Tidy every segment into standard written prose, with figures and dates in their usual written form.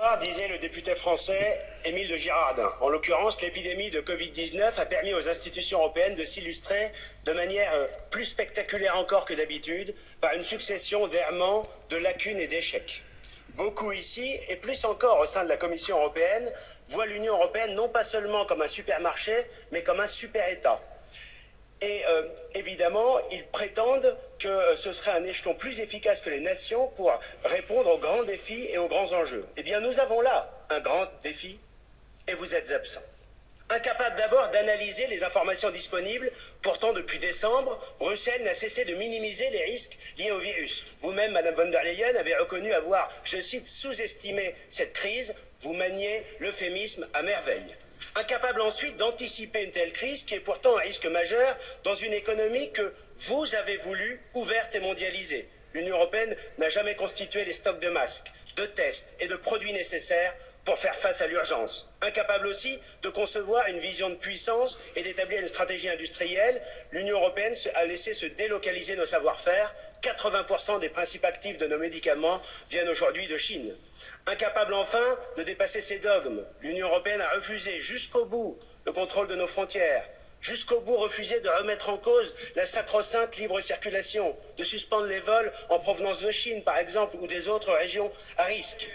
pouvoir, disait le député français Émile de Girardin. En l'occurrence, l'épidémie de Covid-19 a permis aux institutions européennes de s'illustrer de manière plus spectaculaire encore que d'habitude par une succession d'errements, de lacunes et d'échecs. Beaucoup ici, et plus encore au sein de la Commission européenne, voient l'Union européenne non pas seulement comme un supermarché, mais comme un super-État. Et évidemment, ils prétendent que ce serait un échelon plus efficace que les nations pour répondre aux grands défis et aux grands enjeux. Eh bien, nous avons là un grand défi, et vous êtes absents. Incapable d'abord d'analyser les informations disponibles, pourtant depuis décembre, Bruxelles n'a cessé de minimiser les risques liés au virus. Vous-même, Madame von der Leyen, avez reconnu avoir, je cite, sous-estimé cette crise. Vous maniez l'euphémisme à merveille. Incapable ensuite d'anticiper une telle crise qui est pourtant un risque majeur dans une économie que vous avez voulu ouverte et mondialisée. L'Union européenne n'a jamais constitué les stocks de masques, de tests et de produits nécessaires pour faire face à l'urgence. Incapable aussi de concevoir une vision de puissance et d'établir une stratégie industrielle, l'Union européenne a laissé se délocaliser nos savoir-faire. 80% des principes actifs de nos médicaments viennent aujourd'hui de Chine. Incapable enfin de dépasser ses dogmes, l'Union européenne a refusé jusqu'au bout le contrôle de nos frontières, jusqu'au bout refusé de remettre en cause la sacro-sainte libre circulation, de suspendre les vols en provenance de Chine, par exemple, ou des autres régions à risque.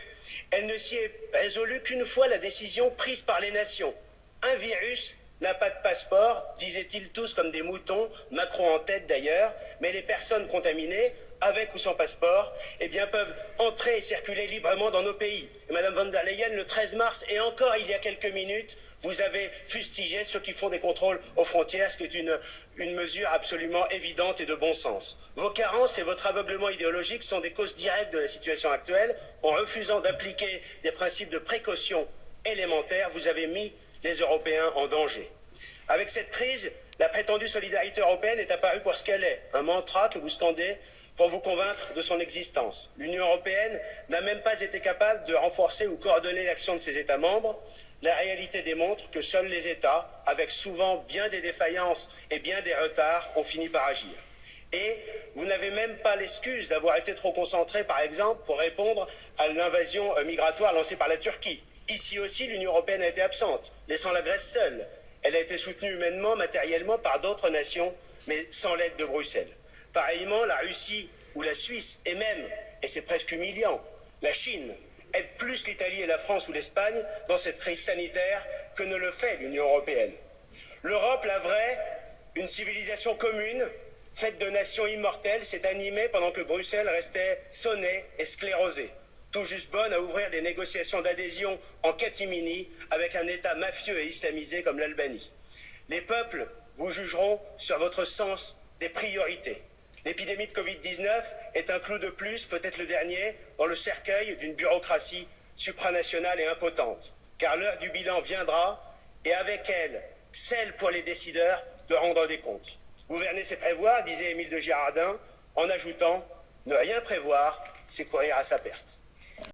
Elle ne s'y est résolue qu'une fois la décision prise par les nations. Un virus n'a pas de passeport, disaient-ils tous comme des moutons, Macron en tête d'ailleurs, mais les personnes contaminées, avec ou sans passeport, eh bien, peuvent entrer et circuler librement dans nos pays. Et Madame von der Leyen, le 13 mars, et encore il y a quelques minutes, vous avez fustigé ceux qui font des contrôles aux frontières, ce qui est une mesure absolument évidente et de bon sens. Vos carences et votre aveuglement idéologique sont des causes directes de la situation actuelle. En refusant d'appliquer des principes de précaution élémentaires, vous avez mis les Européens en danger. Avec cette crise, la prétendue solidarité européenne est apparue pour ce qu'elle est, un mantra que vous scandez pour vous convaincre de son existence. L'Union européenne n'a même pas été capable de renforcer ou coordonner l'action de ses États membres. La réalité démontre que seuls les États, avec souvent bien des défaillances et bien des retards, ont fini par agir. Et vous n'avez même pas l'excuse d'avoir été trop concentré, par exemple, pour répondre à l'invasion migratoire lancée par la Turquie. Ici aussi, l'Union européenne a été absente, laissant la Grèce seule. Elle a été soutenue humainement, matériellement par d'autres nations, mais sans l'aide de Bruxelles. Pareillement, la Russie ou la Suisse, et même, et c'est presque humiliant, la Chine, aident plus l'Italie et la France ou l'Espagne dans cette crise sanitaire que ne le fait l'Union européenne. L'Europe, la vraie, une civilisation commune, faite de nations immortelles, s'est animée pendant que Bruxelles restait sonnée et sclérosée, tout juste bonne à ouvrir des négociations d'adhésion en catimini avec un État mafieux et islamisé comme l'Albanie. Les peuples vous jugeront sur votre sens des priorités. L'épidémie de Covid-19 est un clou de plus, peut-être le dernier, dans le cercueil d'une bureaucratie supranationale et impotente. Car l'heure du bilan viendra, et avec elle, celle pour les décideurs de rendre des comptes. Gouverner, c'est prévoir, disait Émile de Girardin, en ajoutant « Ne rien prévoir, c'est courir à sa perte ».